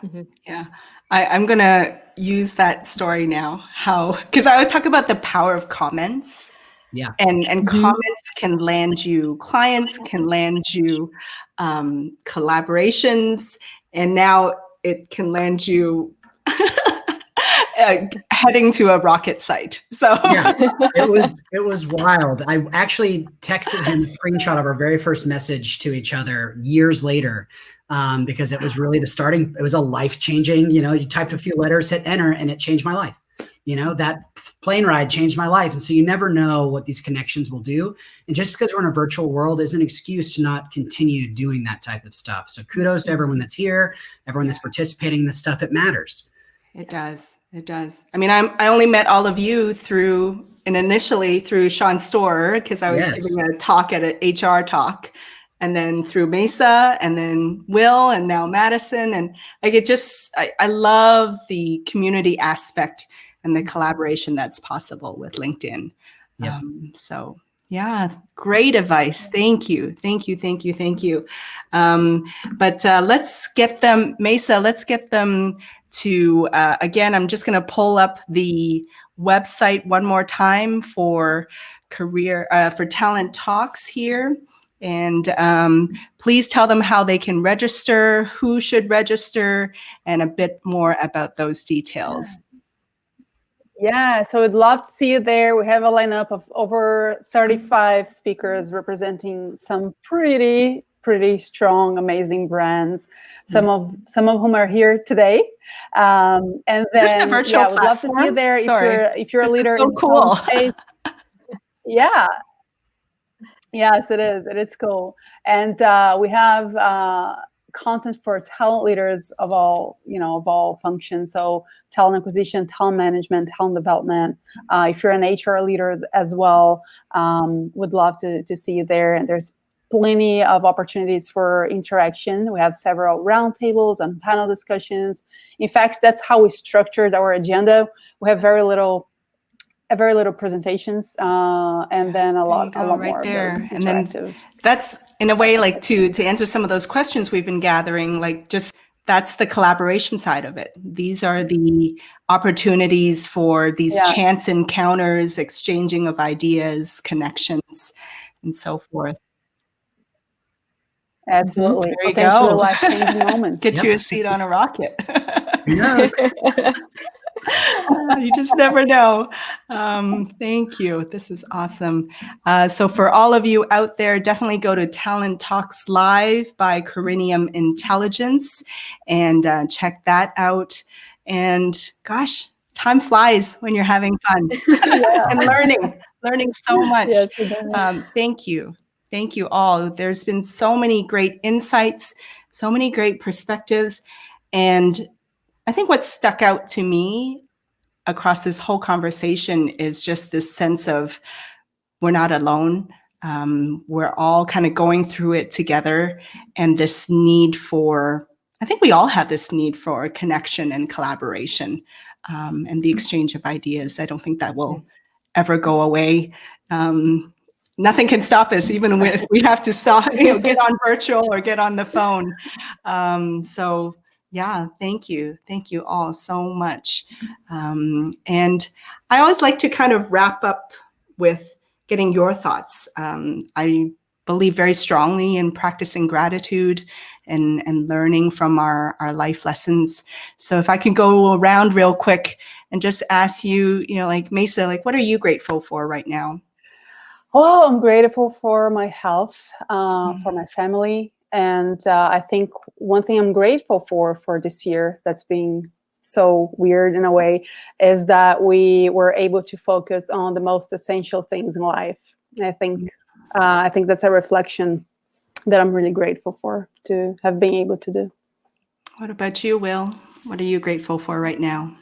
Yeah. I'm going to use that story now, because I always talk about the power of comments. Yeah. And comments can land you clients, can land you collaborations, and now it can land you heading to a rocket site. So yeah, it was wild. I actually texted him a screenshot of our very first message to each other years later, because it was really it was a life-changing, you typed a few letters, hit enter, and it changed my life. That plane ride changed my life. And so you never know what these connections will do. And just because we're in a virtual world is an excuse to not continue doing that type of stuff. So kudos to everyone that's here, everyone that's participating in this stuff. It matters. It does. It does. I mean, I only met all of you initially through Sean Storer, because I was giving a talk at an HR talk, and then through Maisa, and then Will, and now Madison. And like, I love the community aspect and the collaboration that's possible with LinkedIn. Yeah. So yeah, great advice. Thank you. Thank you. Thank you. Thank you. But let's get them, Maisa, let's get them to, again, I'm just going to pull up the website one more time for for Talent Talks here. And please tell them how they can register, who should register, and a bit more about those details. Yeah, so we'd love to see you there. We have a lineup of over 35 speakers representing some pretty strong, amazing brands. Some of whom are here today. And then, just the virtual we'd love to see you there. Sorry. If you're a leader, so cool. Yeah. Yes, it is. It is cool. And we have content for talent leaders of all functions. So talent acquisition, talent management, talent development. If you're an HR leader as well, would love to see you there. And there's plenty of opportunities for interaction. We have several roundtables and panel discussions. In fact, that's how we structured our agenda. We have very little presentations, and then a lot right more there. of those And then interactive. that's in a way like to answer some of those questions we've been gathering, like just that's the collaboration side of it. These are the opportunities for these chance encounters, exchanging of ideas, connections, and so forth. Absolutely. There you Potentially go. life-changing moments. Get you a seat on a rocket. Yes. You just never know. Thank you. This is awesome. So for all of you out there, definitely go to Talent Talks Live by Corinium Intelligence and check that out. And gosh, time flies when you're having fun and learning so much. Yes, it does. Thank you. Thank you all. There's been so many great insights, so many great perspectives. And I think what stuck out to me across this whole conversation is just this sense of we're not alone. We're all kind of going through it together, and this need for, I think we all have this need for connection and collaboration, and the exchange of ideas. I don't think that will ever go away. Nothing can stop us, even if we have to stop, get on virtual or get on the phone. So yeah, thank you. Thank you all so much. And I always like to kind of wrap up with getting your thoughts. I believe very strongly in practicing gratitude and learning from our life lessons. So if I can go around real quick and just ask you, like Maisa, like what are you grateful for right now? Oh, I'm grateful for my health, for my family. And I think one thing I'm grateful for this year that's been so weird in a way is that we were able to focus on the most essential things in life. I think that's a reflection that I'm really grateful for to have been able to do. What about you, Will? What are you grateful for right now?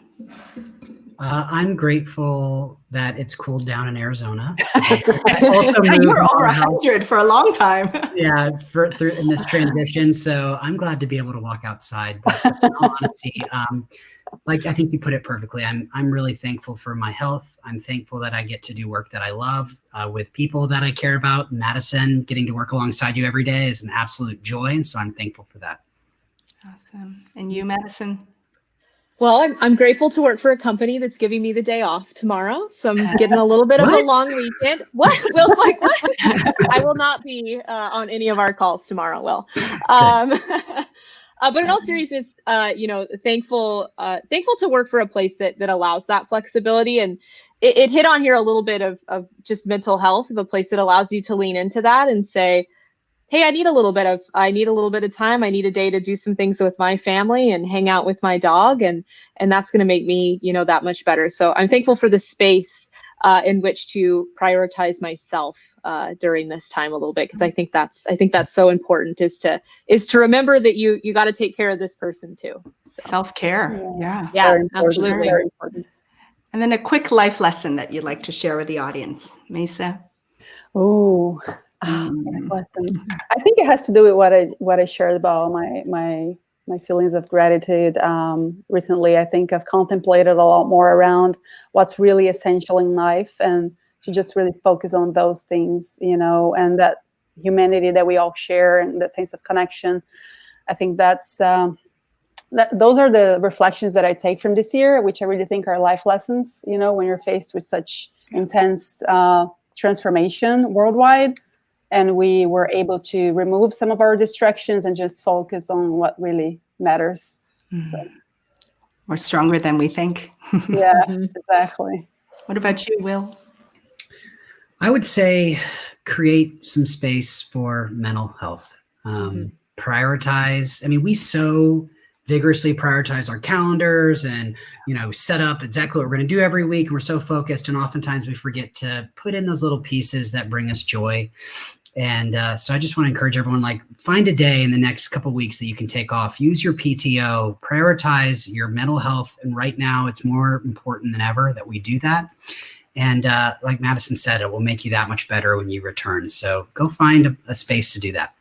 I'm grateful that it's cooled down in Arizona. Also you were over 100 for a long time. Yeah, in this transition. So I'm glad to be able to walk outside. But in all honesty, like I think you put it perfectly. I'm really thankful for my health. I'm thankful that I get to do work that I love with people that I care about. Madison, getting to work alongside you every day is an absolute joy, and so I'm thankful for that. Awesome. And you, Madison? Well, I'm grateful to work for a company that's giving me the day off tomorrow. So I'm getting a little bit of a long weekend. What? Will's like, what? I will not be on any of our calls tomorrow, Will. But in all seriousness, thankful to work for a place that allows that flexibility. And it hit on here a little bit of just mental health, of a place that allows you to lean into that and say, hey, I need a little bit of time. I need a day to do some things with my family and hang out with my dog. And that's going to make me, that much better. So I'm thankful for the space in which to prioritize myself during this time a little bit. Cause I think that's so important is to remember that you got to take care of this person too. So. Self-care. Yeah, absolutely. Very important. And then a quick life lesson that you'd like to share with the audience, Maisa. Oh, lesson. I think it has to do with what I shared about my feelings of gratitude. Recently, I think I've contemplated a lot more around what's really essential in life, and to just really focus on those things, and that humanity that we all share and that sense of connection. I think those are the reflections that I take from this year, which I really think are life lessons. When you're faced with such intense transformation worldwide. And we were able to remove some of our distractions and just focus on what really matters. Mm-hmm. So. We're stronger than we think. Yeah, exactly. What about you, Will? I would say create some space for mental health. Prioritize. I mean, we so vigorously prioritize our calendars and, set up exactly what we're going to do every week. And we're so focused. And oftentimes we forget to put in those little pieces that bring us joy. And so I just want to encourage everyone, find a day in the next couple of weeks that you can take off, use your PTO, prioritize your mental health. And right now it's more important than ever that we do that. And like Madison said, it will make you that much better when you return. So go find a space to do that.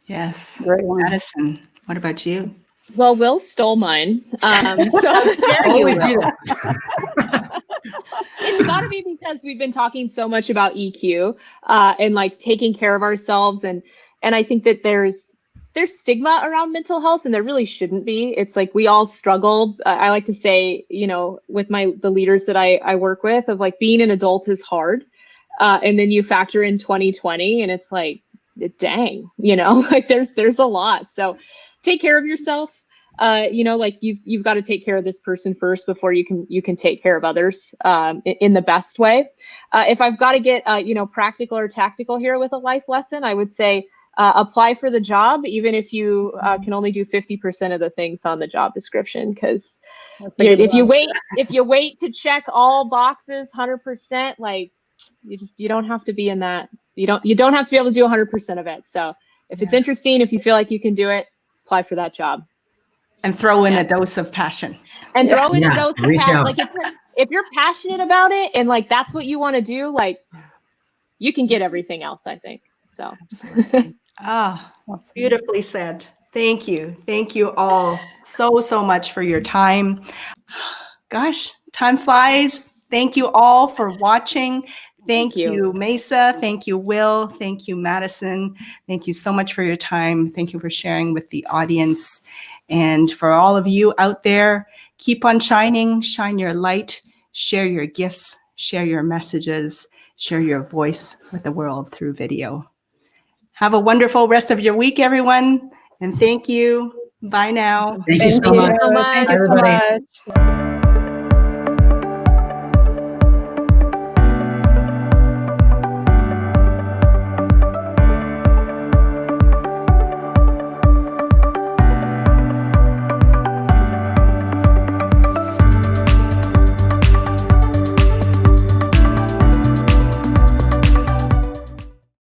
Yes. Great one. Madison, what about you? Well, Will stole mine. So There you Always do will. that. it's got to be because we've been talking so much about EQ and like taking care of ourselves, and I think that there's stigma around mental health, and there really shouldn't be. It's like we all struggle. I like to say, you know, with the leaders that I work with, of like being an adult is hard, and then you factor in 2020, and it's like, dang, you know, like there's a lot. So take care of yourself. You know, like you've got to take care of this person first before you can take care of others in the best way. If I've got to get you know, practical or tactical here with a life lesson, I would say apply for the job, even if you can only do 50% of the things on the job description, because if you wait to check all boxes 100%, like you don't have to be in that. You don't have to be able to do 100% of it. So if it's interesting, if you feel like you can do it, apply for that job. And throw in a dose of passion. And throw in a dose of reach passion. out. Like if you're passionate about it and like that's what you want to do, like you can get everything else, I think. So Beautifully said. Thank you. Thank you all so much for your time. Gosh, time flies. Thank you all for watching. Thank you, Maisa. Thank you, Will. Thank you, Madison. Thank you so much for your time. Thank you for sharing with the audience. And for all of you out there, keep on shining, shine your light, share your gifts, share your messages, share your voice with the world through video. Have a wonderful rest of your week, everyone. And thank you. Bye now. Thank you so much. Thank you so Everybody. much.